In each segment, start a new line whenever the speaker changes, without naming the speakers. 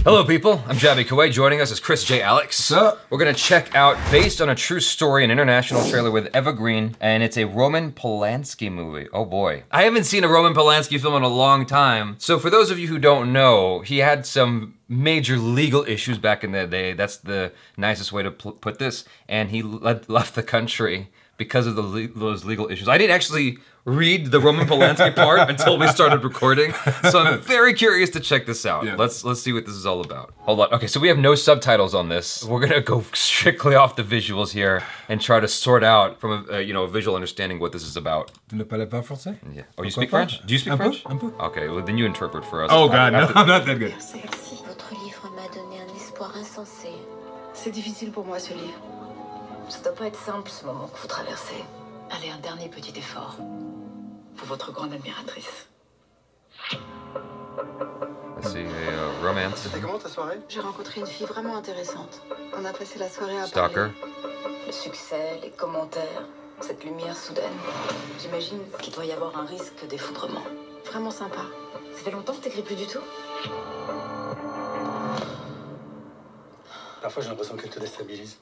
Hello people, I'm Jaby. Koay. Joining us is Chris J. Alex.
What's up?
We're gonna check out Based on a True Story, an international trailer with Eva Green, and it's a Roman Polanski movie. Oh boy. I haven't seen a Roman Polanski film in a long time. So for those of you who don't know, he had some major legal issues back in the day. That's the nicest way to put this. And he left the country because of those legal issues. I didn't actually read the Roman Polanski part until we started recording, so I'm very curious to check this out. Yeah. Let's see what this is all about. Hold on. Okay, so we have no subtitles on this. We're gonna go strictly off the visuals here and try to sort out from a visual understanding what this is about.
Tu ne parles pas français?
Yeah. Oh, you speak French? Do you speak French?
Un peu.
Okay, well then you interpret for us.
Oh God, no, I'm not that good.
Votre livre m'a donné un espoir insensé. C'est difficile pour moi ce livre. Ça doit pas être simple ce moment que vous traversez. Allez, un dernier petit effort. Pour votre grande admiratrice.
Let's see, a romance.
C'était comment ta soirée?
J'ai rencontré une fille vraiment intéressante. On a passé la soirée à
Stalker.
parler. Le succès, les commentaires, cette lumière soudaine. J'imagine qu'il doit y avoir un risque d'effondrement. Vraiment sympa. Ça fait longtemps que t'écris plus du tout?
Parfois j'ai l'impression qu'elle te déstabilise.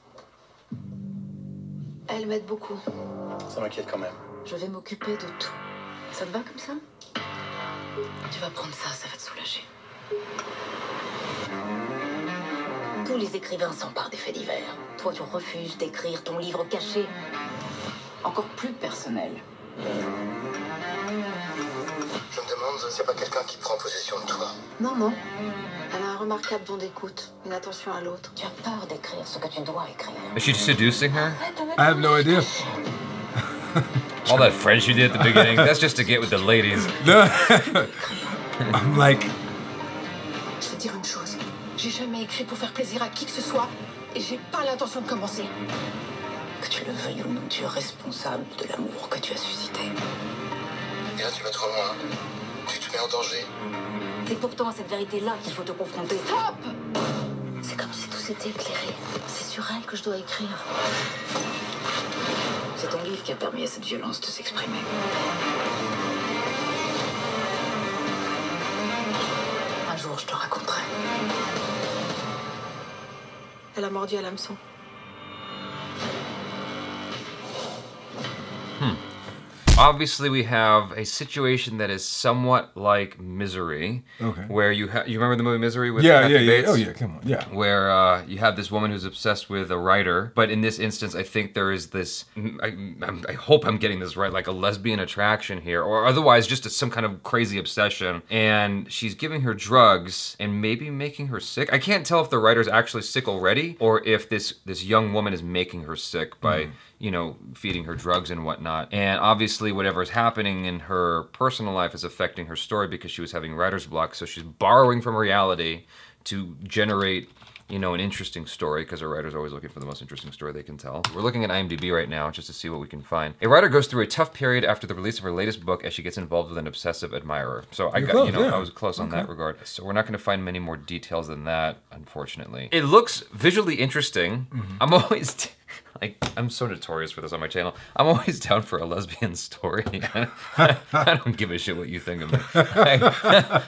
Elle m'aide beaucoup.
Ça m'inquiète quand même.
Je vais m'occuper de tout. Ça te va comme ça? Tu vas prendre ça, ça va te soulager. Tous les écrivains s'emparent des faits divers. Toi, tu refuses d'écrire ton livre caché. Encore plus personnel.
Je me demande s'il n'y a pas quelqu'un qui prend possession de toi.
Non, non. Elle a un remarquable don d'écoute, une attention à l'autre. Tu as peur d'écrire ce que tu dois écrire.
Is she seducing her?
I have no idea.
All that French you did at the beginning, that's just to get with the ladies.
No. I'm like...
Je vais te dire une chose. J'ai jamais écrit pour faire plaisir à qui que ce soit, et j'ai pas l'intention de commencer. Que tu le veuilles ou non, tu es responsable de l'amour que tu as suscité.
Et là tu vas trop loin. Tu te mets en danger.
C'est pourtant à cette vérité-là qu'il faut te confronter. Stop! C'est comme si tout s'était éclairé. C'est sur elle que je dois écrire. C'est ton livre qui a permis à cette violence de s'exprimer. Un jour, je te raconterai. Elle a mordu à l'hameçon.
Obviously, we have a situation that is somewhat like Misery, where you remember the movie Misery with Kathy Bates?
Oh yeah, come on, yeah.
Where you have this woman who's obsessed with a writer, but in this instance, I think there is this. I hope I'm getting this right, like a lesbian attraction here, or otherwise just some kind of crazy obsession. And she's giving her drugs and maybe making her sick. I can't tell if the writer's actually sick already, or if this young woman is making her sick by. Feeding her drugs and whatnot. And obviously whatever is happening in her personal life is affecting her story because she was having writer's block. So she's borrowing from reality to generate, an interesting story, because a writer's always looking for the most interesting story they can tell. We're looking at IMDb right now just to see what we can find. A writer goes through a tough period after the release of her latest book as she gets involved with an obsessive admirer. So I was close on that regard. So we're not gonna find many more details than that, unfortunately. It looks visually interesting. I'm always, I'm so notorious for this on my channel. I'm always down for a lesbian story. I don't give a shit what you think of me.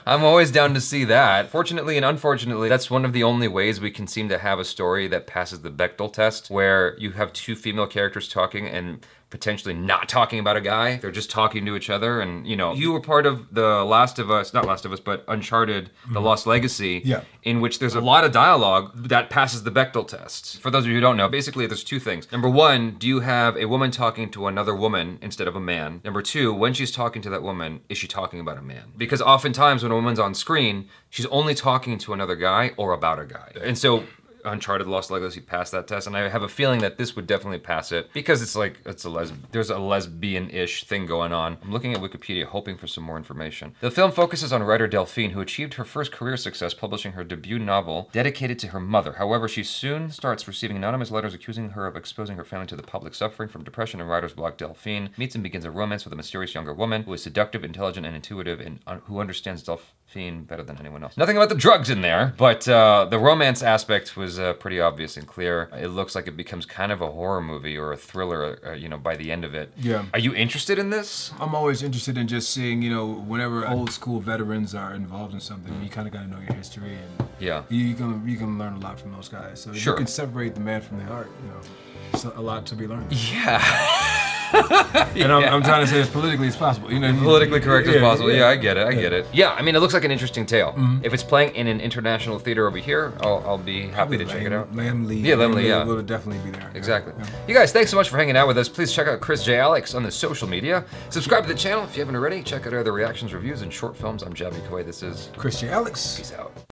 I'm always down to see that. Fortunately and unfortunately, that's one of the only ways we can seem to have a story that passes the Bechdel test, where you have two female characters talking and potentially not talking about a guy. They're just talking to each other. And you were part of the Last of Us, not Last of Us, but Uncharted, The Lost Legacy, in which there's a lot of dialogue that passes the Bechdel test. For those of you who don't know, basically there's two things. Number one, do you have a woman talking to another woman instead of a man? Number two, when she's talking to that woman, is she talking about a man? Because oftentimes when a woman's on screen, she's only talking to another guy or about a guy. And so Uncharted Lost Legacy passed that test, and I have a feeling that this would definitely pass it, because there's a lesbian-ish thing going on. I'm looking at Wikipedia hoping for some more information. The film focuses on writer Delphine, who achieved her first career success publishing her debut novel dedicated to her mother. However, she soon starts receiving anonymous letters accusing her of exposing her family to the public. Suffering from depression and writer's block, Delphine meets and begins a romance with a mysterious younger woman who is seductive, intelligent, and intuitive, and who understands Fiend better than anyone else. Nothing about the drugs in there, but the romance aspect was pretty obvious and clear. It looks like it becomes kind of a horror movie or a thriller, you know, by the end of it.
Yeah.
Are you interested in this?
I'm always interested in just seeing, you know, whenever old school veterans are involved in something, you kind of got to know your history, and
Yeah.
you can learn a lot from those guys. So
Sure.
you can separate the man from the art. You know, it's a lot to be learned.
Yeah.
And I'm trying to say as politically as possible. You know,
Politically correct as possible. Yeah, I get it. I
Yeah.
get it. Yeah, I mean, it looks like an interesting tale. If it's playing in an international theater over here, I'll be happy to check it out.
Lamb
Yeah, Lamb Lee, yeah.
will definitely be there.
Exactly.
Yeah.
You guys, thanks so much for hanging out with us. Please check out Chris J. Alex on the social media. Subscribe to the channel if you haven't already. Check out our other reactions, reviews, and short films. I'm Jaby Koay. This is
Chris J. Alex.
Peace out.